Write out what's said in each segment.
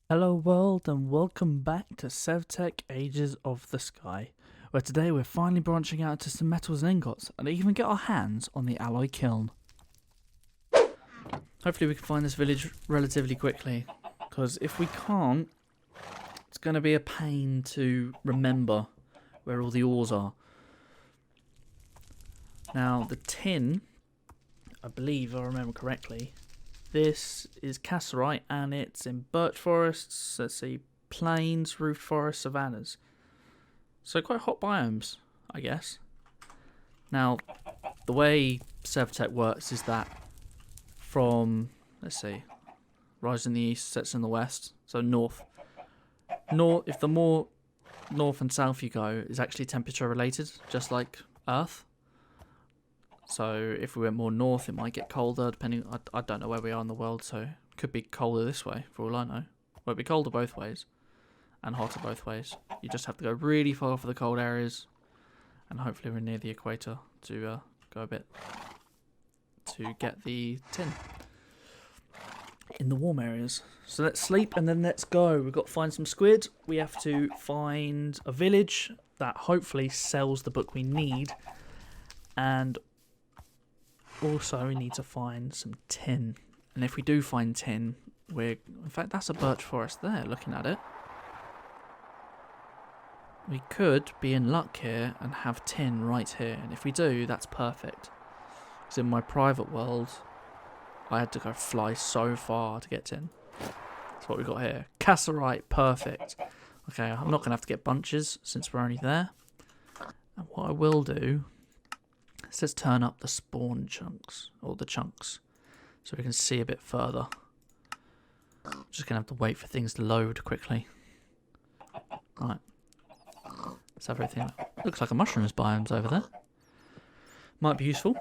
Hello world and welcome back to SevTech Ages of the Sky, where today we're finally branching out to some metals and ingots and even get our hands on the Alloy Kiln. Hopefully we can find this village relatively quickly, because if we can't, it's going to be a pain to remember where all the ores are. Now the tin, I believe if I remember correctly, this is cassiterite and it's in birch forests, let's see, plains, roofed forests, savannas. So quite hot biomes, I guess. Now, the way SevTech works is that from, let's see, rise in the east, sets in the west, so north. If the more north and south you go, is actually temperature related, just like Earth. So if we went more north, it might get colder, depending. I don't know where we are in the world, so it could be colder this way, for all I know. Well, it'd be colder both ways, and hotter both ways. You just have to go really far for the cold areas, and hopefully we're near the equator to go a bit to get the tin in the warm areas. So let's sleep and then let's go. We've got to find some squid. We have to find a village that hopefully sells the book we need, and also we need to find some tin. And if we do find tin, in fact that's a birch forest there, looking at it. We could be in luck here and have tin right here, and if we do, that's perfect. Because in my private world, I had to go fly so far to get tin. That's what we got here. Cassiterite, perfect. Okay, I'm not going to have to get bunches since we're only there. And what I will do, let's turn up the spawn chunks, or the chunks, so we can see a bit further. Just going to have to wait for things to load quickly. Right. Let's have everything. Looks like a mushrooms biomes over there. Might be useful.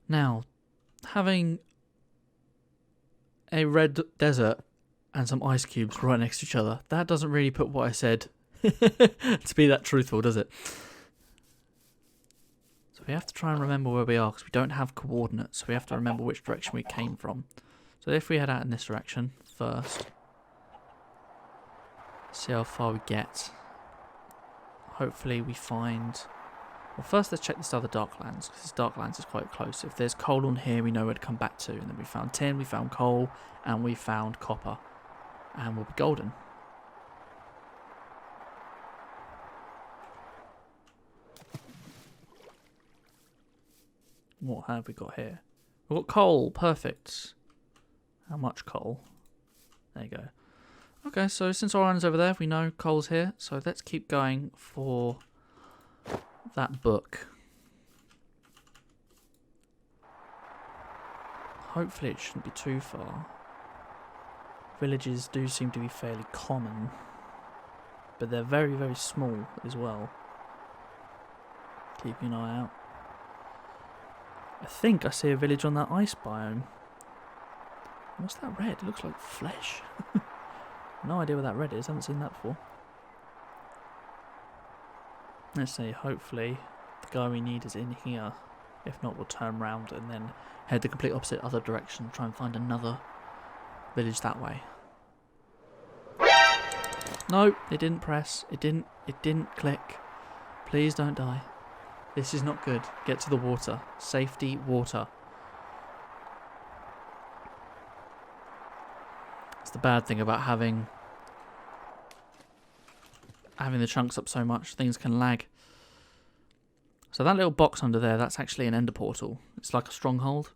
Now, having a red desert and some ice cubes right next to each other, that doesn't really put what I said to be that truthful, does it? So we have to try and remember where we are, because we don't have coordinates, so we have to remember which direction we came from. So if we head out in this direction first, see how far we get. Hopefully we find... Well, first let's check this other Darklands, because this Darklands is quite close. If there's coal on here, we know where to come back to. And then we found tin, we found coal, and we found copper. And we'll be golden. What have we got here? We've got coal, perfect. How much coal? There you go. Okay, so since our iron's over there, we know coal's here. So let's keep going for that book. Hopefully it shouldn't be too far. Villages do seem to be fairly common, but they're very, very small as well. Keeping an eye out. I think I see a village on that ice biome. What's that red? It looks like flesh. No idea what that red is. Haven't seen that before. Let's see. Hopefully the guy we need is in here. If not, we'll turn around and then head the complete opposite other direction. Try and find another village that way. No, it didn't press. It didn't click. Please don't die. This is not good. Get to the water. Safety, water. It's the bad thing about having the chunks up so much. Things can lag. So that little box under there, that's actually an ender portal. It's like a stronghold.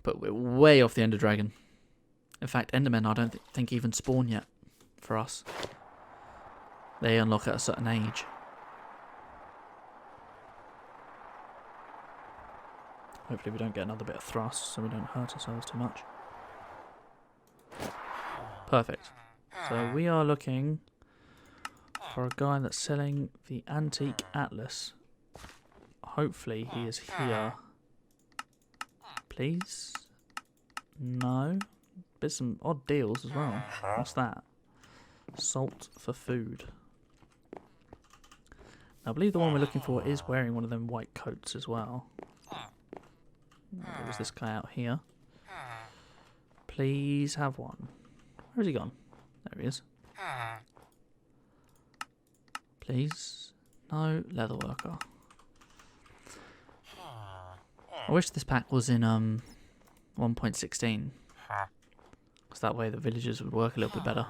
But we're way off the ender dragon. In fact, endermen I don't think even spawn yet for us. They unlock at a certain age. Hopefully we don't get another bit of thrust so we don't hurt ourselves too much. Perfect. So we are looking for a guy that's selling the antique atlas. Hopefully he is here. Please? No. There's some odd deals as well. What's that? Salt for food. I believe the one we're looking for is wearing one of them white coats as well. There was this guy out here. Please have one. Where's he gone? There he is. Please. No leather worker. I wish this pack was in 1.16. Because that way the villagers would work a little bit better.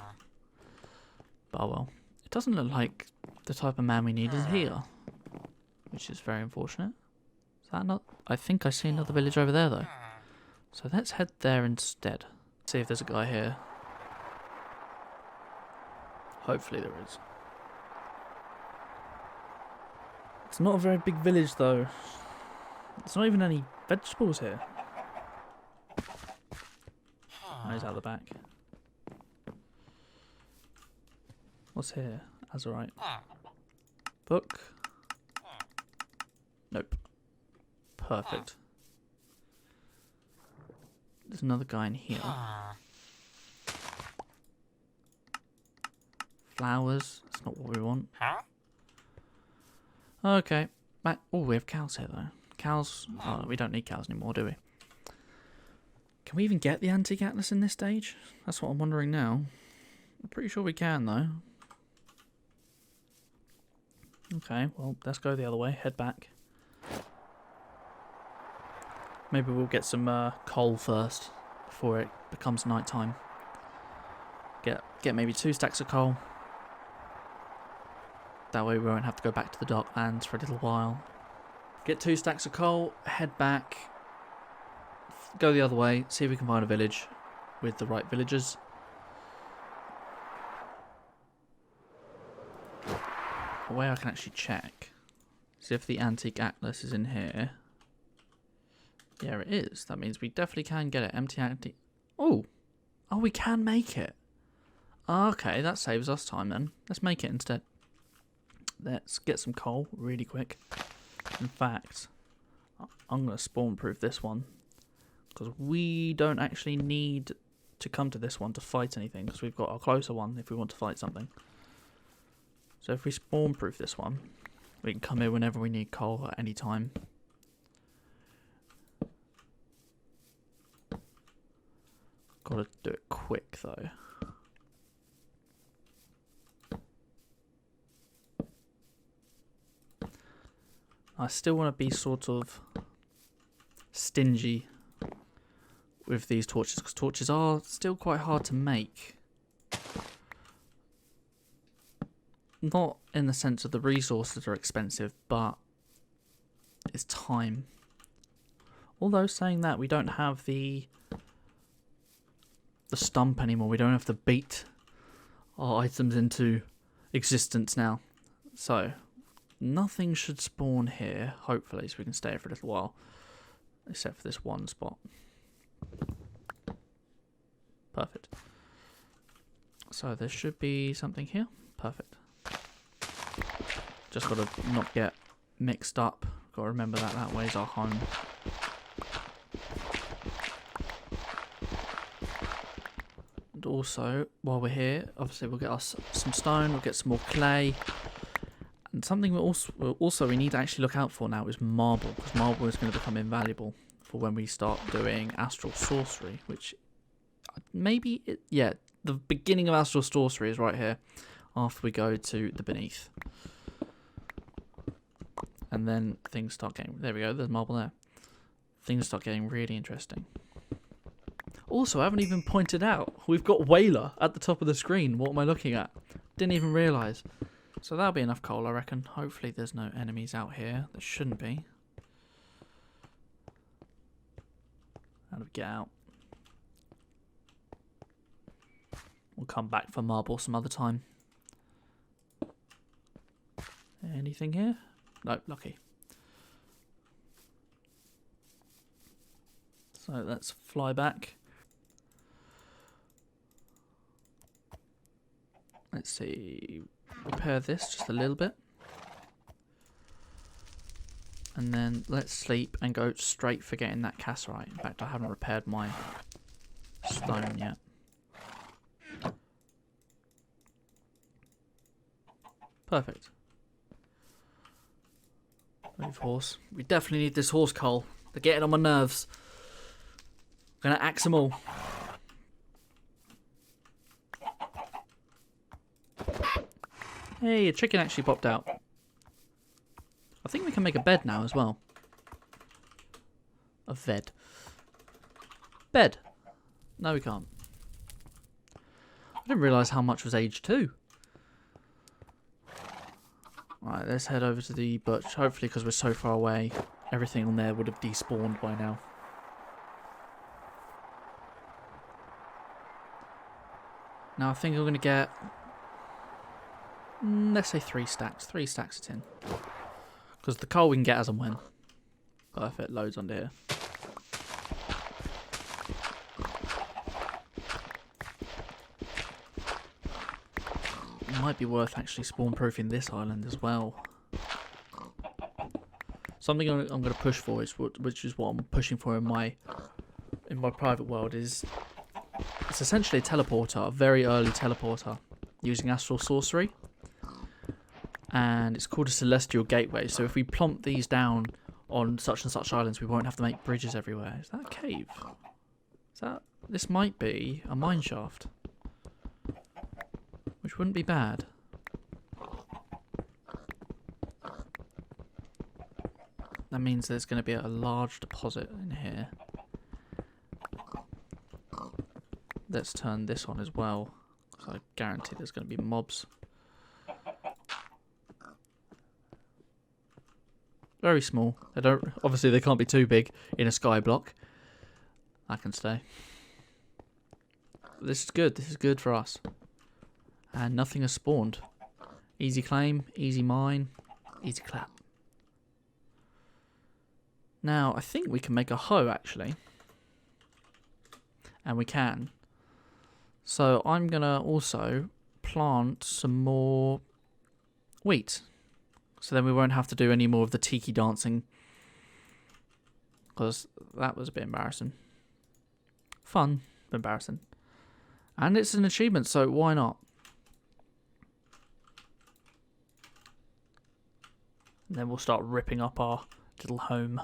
But oh well. It doesn't look like the type of man we need is here. Which is very unfortunate. Is that not? I think I see another village over there though. So let's head there instead. See if there's a guy here. Hopefully there is. It's not a very big village though. There's not even any vegetables here. Oh, he's out the back. What's here? Azurite. Book. Nope. Perfect. There's another guy in here. Flowers. That's not what we want. Okay. Back. Oh, we have cows here though. Cows. Oh, we don't need cows anymore, do we? Can we even get the antique atlas in this stage? That's what I'm wondering now. I'm pretty sure we can though. Okay, well, let's go the other way. Head back. Maybe we'll get some coal first before it becomes night time. Get maybe 2 stacks of coal. That way we won't have to go back to the Darklands for a little while. Get 2 stacks of coal, head back, go the other way, see if we can find a village with the right villagers. A way I can actually check. See if the antique atlas is in here. Yeah, it is. That means we definitely can get it. Empty antique. Oh! Oh, we can make it. Okay, that saves us time then. Let's make it instead. Let's get some coal really quick. In fact, I'm going to spawn proof this one. Because we don't actually need to come to this one to fight anything. Because we've got a closer one if we want to fight something. So if we spawn proof this one, we can come here whenever we need coal at any time. Gotta do it quick though. I still want to be sort of stingy with these torches because torches are still quite hard to make. Not in the sense of the resources are expensive, but it's time. Although saying that, we don't have the stump anymore. We don't have to beat our items into existence now. So nothing should spawn here, hopefully, so we can stay here for a little while. Except for this one spot. Perfect. So there should be something here. Perfect. Just got to not get mixed up. Got to remember that that way's our home. And also, while we're here, obviously we'll get us some stone, we'll get some more clay. And something we need to actually look out for now is marble, because marble is going to become invaluable for when we start doing astral sorcery, which maybe, yeah, the beginning of astral sorcery is right here, after we go to the beneath. And then things start getting, there we go, there's marble there. Things start getting really interesting. Also, I haven't even pointed out, we've got Whaler at the top of the screen. What am I looking at? Didn't even realise. So that'll be enough coal, I reckon. Hopefully there's no enemies out here. There shouldn't be. How do we get out? We'll come back for marble some other time. Anything here? No, lucky. So let's fly back. Let's see. Repair this just a little bit. And then let's sleep and go straight for getting that cassiterite. In fact, I haven't repaired my stone yet. Perfect. Move horse. We definitely need this horse coal. They're getting on my nerves. We're going to axe them all. Hey, a chicken actually popped out. I think we can make a bed now as well. A bed. Bed. No, we can't. I didn't realise how much was age 2. Right, let's head over to the birch. Hopefully, because we're so far away, everything on there would have despawned by now. Now, I think I'm going to get... let's say 3 stacks. 3 stacks of tin. Because the coal we can get as and when. Perfect, loads under here. It might be worth actually spawn-proofing this island as well. Something I'm going to push for, which is what I'm pushing for in my private world, is it's essentially a teleporter, a very early teleporter, using astral sorcery. And it's called a celestial gateway. So if we plump these down on such and such islands, we won't have to make bridges everywhere. Is that a cave? Is that? This might be a mine shaft, which wouldn't be bad. That means there's going to be a large deposit in here. Let's turn this on as well, because I guarantee there's going to be mobs. Very small. Obviously they can't be too big in a skyblock. I can stay. This is good. This is good for us. And nothing has spawned. Easy claim, easy mine, easy clap. Now I think we can make a hoe actually. And we can. So I'm gonna also plant some more wheat. So then we won't have to do any more of the tiki dancing. Because that was a bit embarrassing. Fun, but embarrassing. And it's an achievement, so why not? And then we'll start ripping up our little home.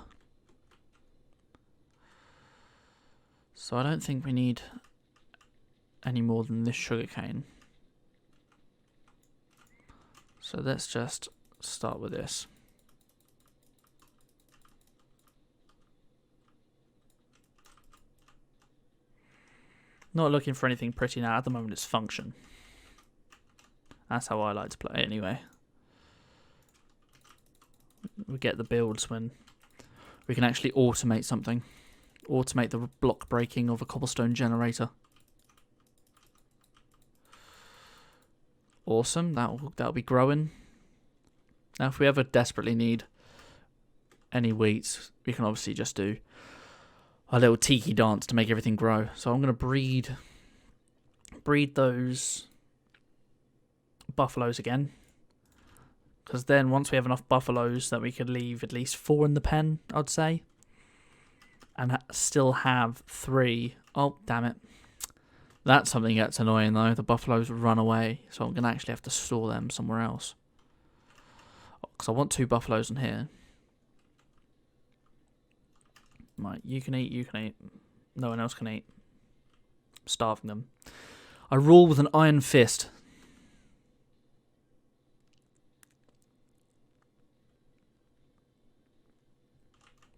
So I don't think we need any more than this sugarcane. So let's just start with this. Not looking for anything pretty now. At the moment it's function. That's how I like to play anyway. We get the builds when we can actually automate something. Automate the block breaking of a cobblestone generator. Awesome, that'll be growing. Now if we ever desperately need any wheat, we can obviously just do a little tiki dance to make everything grow. So I'm going to breed those buffaloes again. Because then once we have enough buffaloes that we could leave at least 4 in the pen, I'd say. And still have 3. Oh, damn it. That's something that's annoying though. The buffaloes run away. So I'm going to actually have to store them somewhere else. Because I want 2 buffaloes in here. Right, you can eat, you can eat. No one else can eat. I'm starving them. I rule with an iron fist.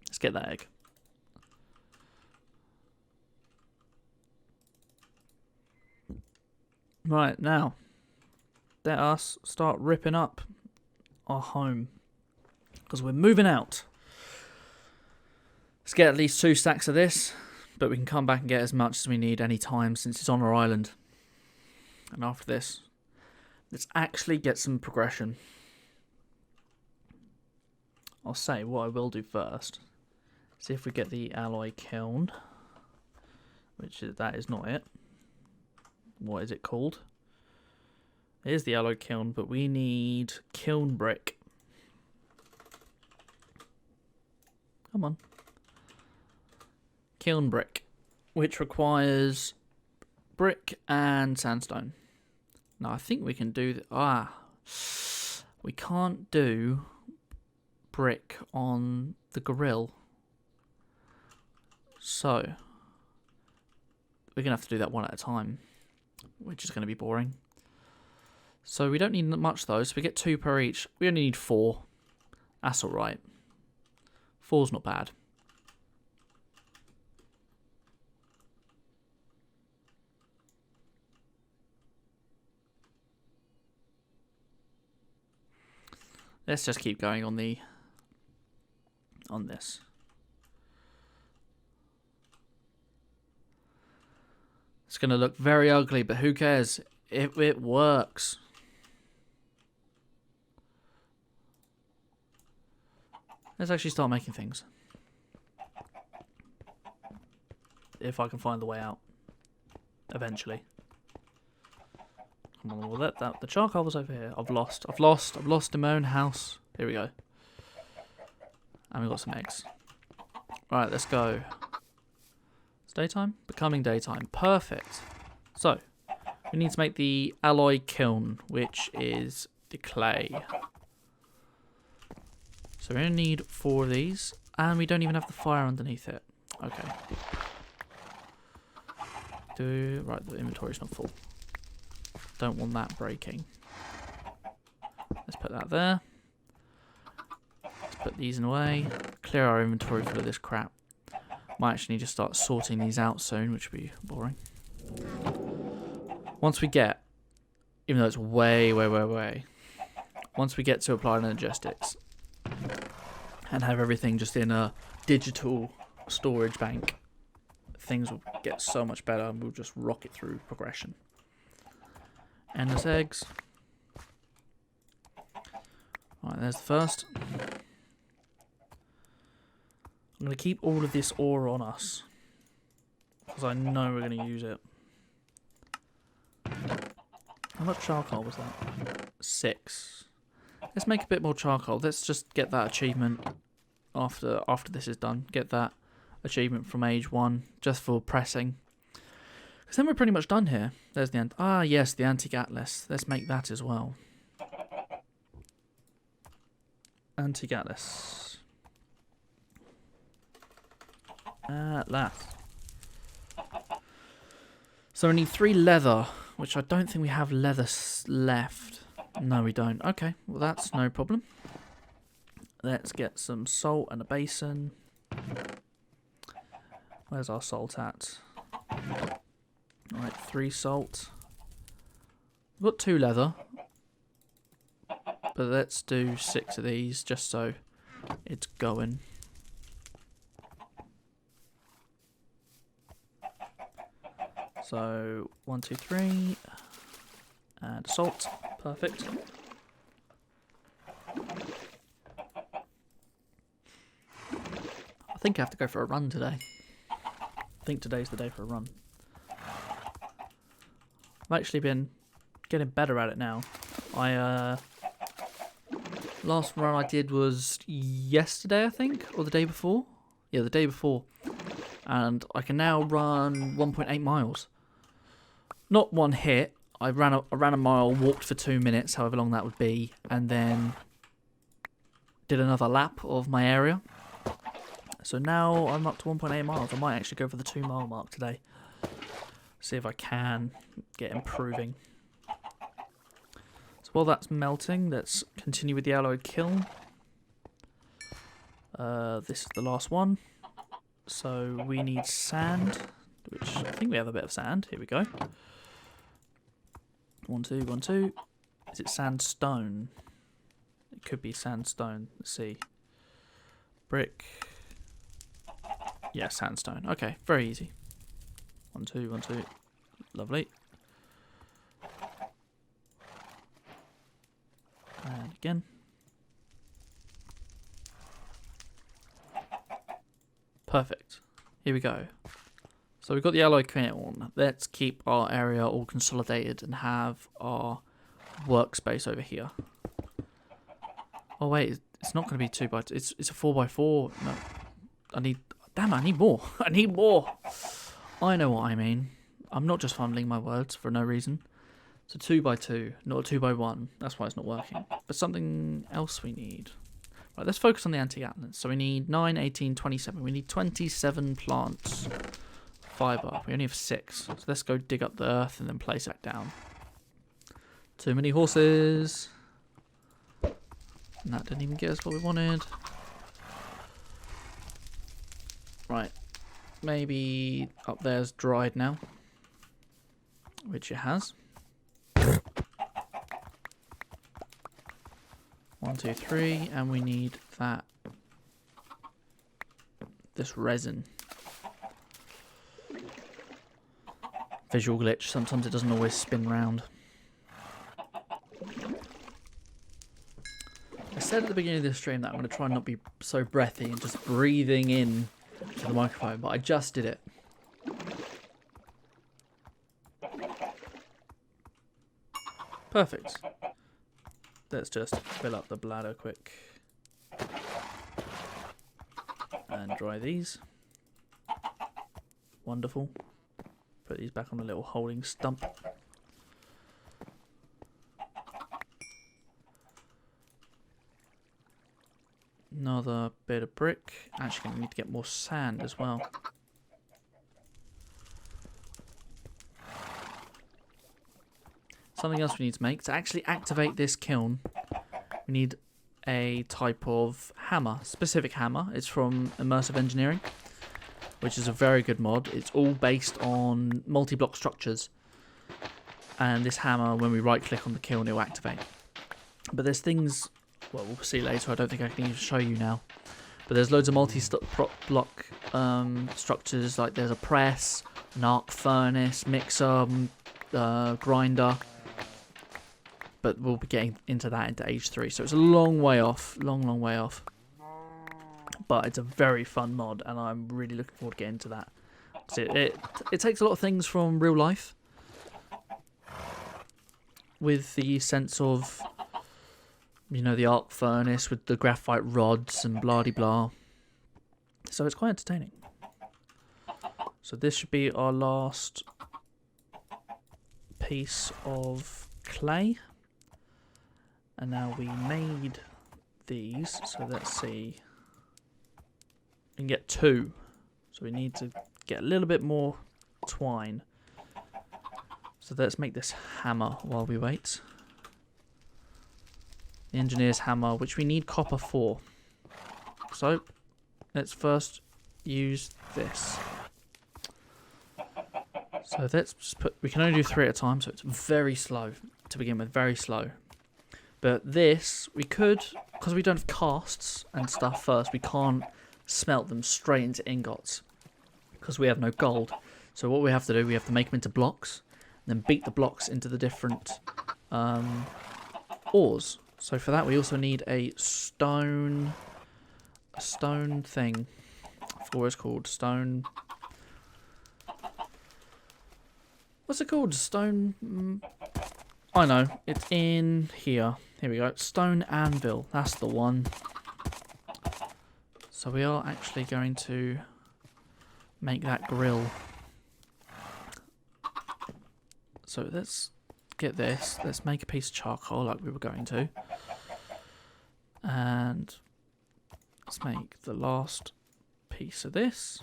Let's get that egg. Right, now, let us start ripping up our home. Because we're moving out. Let's get at least 2 stacks of this. But we can come back and get as much as we need any time since it's on our island. And after this, let's actually get some progression. I'll say what I will do first. See if we get the Alloy Kiln. That is not it. What is it called? It is the Alloy Kiln, but we need kiln brick. Come on. Kiln brick, which requires brick and sandstone. Now I think we can do we can't do brick on the grill. So we're going to have to do that one at a time, which is going to be boring. So we don't need much though, so we get 2 per each. We only need 4. That's alright. 4's not bad. Let's just keep going on this. It's going to look very ugly, but who cares? It works. Let's actually start making things. If I can find the way out. Eventually. Come on, we'll let that. The charcoal was over here. I've lost in my own house. Here we go. And we've got some eggs. Right, let's go. It's daytime? Becoming daytime. Perfect. So, we need to make the Alloy Kiln, which is the clay. So we're going to need 4 of these. And we don't even have the fire underneath it. Okay. Right, the inventory's not full. Don't want that breaking. Let's put that there. Let's put these in a way. Clear our inventory full of this crap. Might actually need to start sorting these out soon, which would be boring. Once we get, even though it's way, once we get to apply energetics and have everything just in a digital storage bank, things will get so much better and we'll just rocket through progression. Endless eggs. Right, there's the first. I'm going to keep all of this ore on us, because I know we're going to use it. How much charcoal was that? 6. Let's make a bit more charcoal. Let's just get that achievement after this is done. Get that achievement from age 1, just for pressing. Because then we're pretty much done here. There's the yes, the antique atlas. Let's make that as well. Antique atlas. Atlas. So we need 3 leather, which I don't think we have leather left. No, we don't. Okay, well that's no problem. Let's get some salt and a basin. Where's our salt at? Alright, 3 salt. We've got 2 leather. But let's do 6 of these just so it's going. So 1, 2, 3. And salt. Perfect. I think I have to go for a run today. I think today's the day for a run. I've actually been getting better at it now. Last run I did was yesterday, I think, or the day before. Yeah, the day before. And I can now run 1.8 miles. Not one hit. I ran a mile, walked for 2 minutes, however long that would be, and then did another lap of my area. So now I'm up to 1.8 miles. I might actually go for the 2 mile mark today. See if I can get improving. So while that's melting, let's continue with the Alloy Kiln. This is the last one. So we need sand, which I think we have a bit of sand. Here we go. 1, 2, 1, 2. Is it sandstone? It could be sandstone. Let's see. Brick. Yeah, sandstone. Okay, very easy. 1, 2, 1, 2. Lovely. And again. Perfect. Here we go. So we've got the Alloy Kiln. Let's keep our area all consolidated and have our workspace over here. Oh wait, it's not going to be 2x2. It's a 4x4. No, damn, I need more. I need more. I know what I mean. I'm not just fumbling my words for no reason. It's a 2x2, not a 2x1. That's why it's not working. But something else we need. Right, let's focus on the anti-atlas. So we need 9, 18, 27. We need 27 plants. fibre. We only have 6. So let's go dig up the earth and then place that down. Too many horses. And that didn't even get us what we wanted. Right. Maybe up there's dried now. Which it has. 1, 2, 3. And we need that. This resin. Visual glitch. Sometimes it doesn't always spin round. I said at the beginning of the stream that I'm going to try and not be so breathy and just breathing in to the microphone, but I just did it. Perfect. Let's just fill up the bladder quick. And dry these. Wonderful. Put these back on a little holding stump. Another bit of brick. Actually, going to need to get more sand as well. Something else we need to make. To actually activate this kiln, we need a type of hammer. Specific hammer. It's from Immersive Engineering, which is a very good mod. It's all based on multi-block structures. And this hammer, when we right-click on the kiln, it will activate. But there's things... Well, we'll see later. I don't think I can even show you now. But there's loads of multi-block structures. Like there's a press, an arc furnace, mixer, grinder. But we'll be getting into that into Age 3. So it's a long way off. Long way off. But it's a very fun mod. And I'm really looking forward to getting into that. So it takes a lot of things from real life. With the sense of... You know, the arc furnace with the graphite rods and blah-de-blah. So it's quite entertaining. So this should be our last piece of clay. And now we made these. So let's see. We can get 2. So we need to get a little bit more twine. So let's make this hammer while we wait. The engineer's hammer, which we need copper for. So, let's first use this. So let's just put, we can only do 3 at a time, so it's very slow to begin with, very slow. But this, we could, because we don't have casts and stuff first, we can't smelt them straight into ingots. Because we have no gold. So what we have to do, we have to make them into blocks, and then beat the blocks into the different ores. So for that we also need a stone thing. I forgot what it's called. Stone. What's it called? Stone. I know. It's in here. Here we go. Stone Anvil. That's the one. So we are actually going to make that grill. So let's get this. Let's make a piece of charcoal like we were going to. And let's make the last piece of this.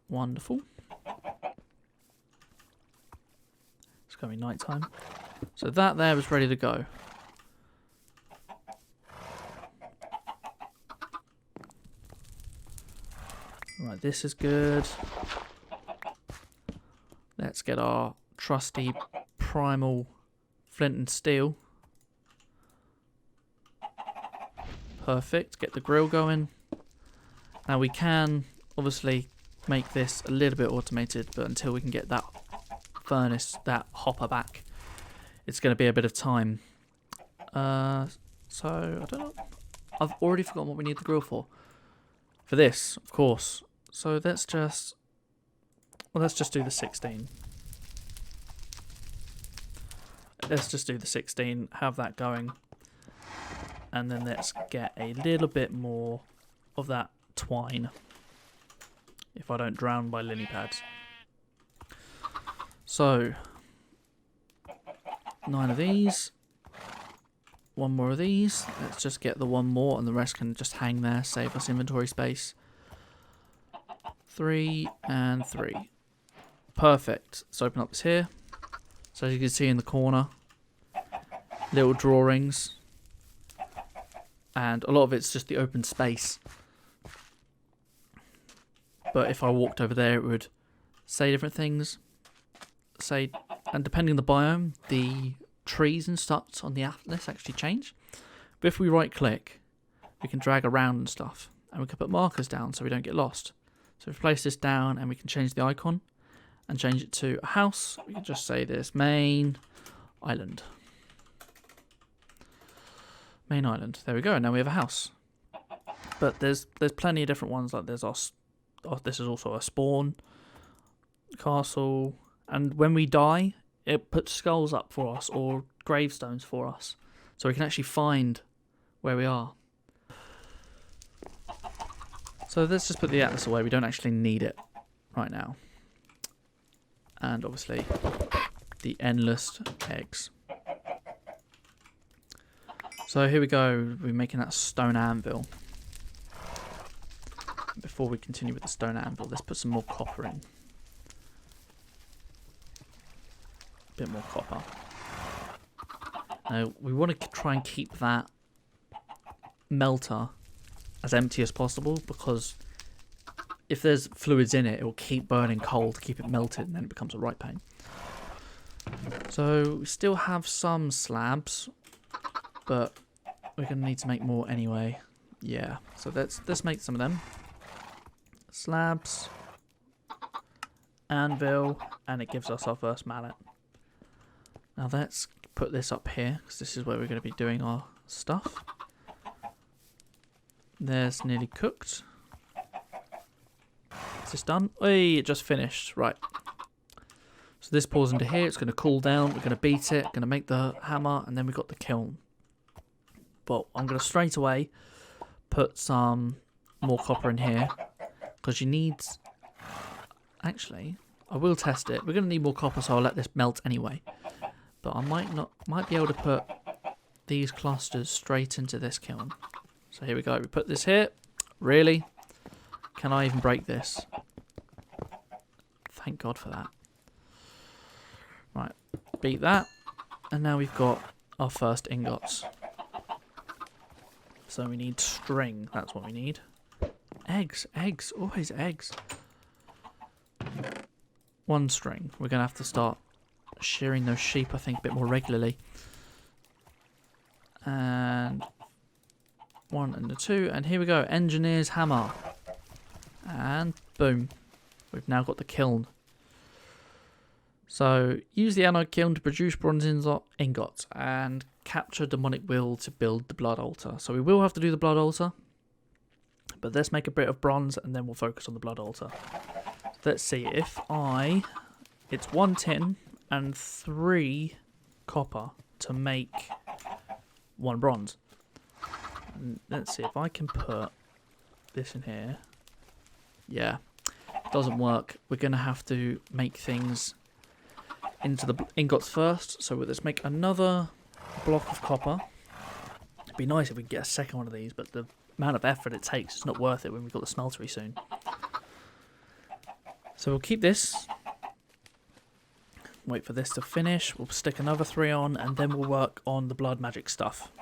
Wonderful. It's going to be night time. So that there is ready to go. Right, this is good. Let's get our trusty primal flint and steel. Perfect. Get the grill going. Now we can obviously make this a little bit automated, but until we can get that furnace, that hopper back, it's going to be a bit of time. So I don't know. I've already forgotten what we need the grill for. For this, of course. So let's just do the 16. Let's just do the 16, have that going. And then let's get a little bit more of that twine. If I don't drown by lily pads. So, 9 of these. 1 more of these. Let's just get the 1 more and the rest can just hang there, save us inventory space. 3 and 3. Perfect. Let's open up this here. So as you can see in the corner, little drawings. And a lot of it's just the open space. But if I walked over there, it would say different things. And depending on the biome, the trees and stuff on the atlas actually change. But if we right click, we can drag around and stuff. And we can put markers down so we don't get lost. So if we place this down and we can change the icon and change it to a house, we can just say this main island. Main island. There we go. And now we have a house. But there's plenty of different ones. Like there's this is also a spawn castle. And when we die, it puts skulls up for us or gravestones for us. So we can actually find where we are. So let's just put the atlas away. We don't actually need it right now. And obviously the endless eggs. So here we go. We're making that stone anvil. Before we continue with the stone anvil, let's put some more copper in. A bit more copper. Now we want to try and keep that melter as empty as possible, because if there's fluids in it, it will keep burning coal to keep it melted, and then it becomes a right pain. So we still have some slabs, but we're going to need to make more anyway. Yeah, so let's make some of them. Slabs, anvil, and it gives us our first mallet. Now let's put this up here, because this is where we're going to be doing our stuff. There's nearly cooked. Is this done? Hey, it just finished. Right. So this pours into here. It's going to cool down. We're going to beat it. Going to make the hammer, and then we've got the kiln. But I'm going to straight away put some more copper in here, because you need... Actually, I will test it. We're going to need more copper, so I'll let this melt anyway. But I might be able to put these clusters straight into this kiln. So here we go. We put this here. Really? Can I even break this? Thank God for that. Right. Beat that. And now we've got our first ingots. So we need string. That's what we need. Eggs. Eggs. Always eggs. One string. We're going to have to start shearing those sheep, I think, a bit more regularly. And... 1 and a 2, and here we go, engineer's hammer, and boom, we've now got the kiln. So use the Alloy Kiln to produce bronze ingots and capture demonic will to build the blood altar. So we will have to do the blood altar, but let's make a bit of bronze and then we'll focus on the blood altar. Let's see, if it's 1 tin and 3 copper to make 1 bronze. Let's see if I can put this in here. Yeah, it doesn't work. We're going to have to make things into the ingots first. So let's make another block of copper. It'd be nice if we could get a second one of these, but the amount of effort it takes is not worth it when we've got the smeltery soon. So we'll keep this. Wait for this to finish. We'll stick another 3 on, and then we'll work on the blood magic stuff.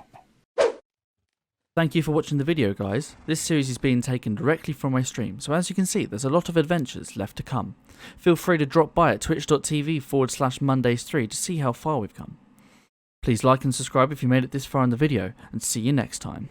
Thank you for watching the video, guys. This series is being taken directly from my stream, so as you can see, there's a lot of adventures left to come. Feel free to drop by at twitch.tv/Mondays3 to see how far we've come. Please like and subscribe if you made it this far in the video, and see you next time.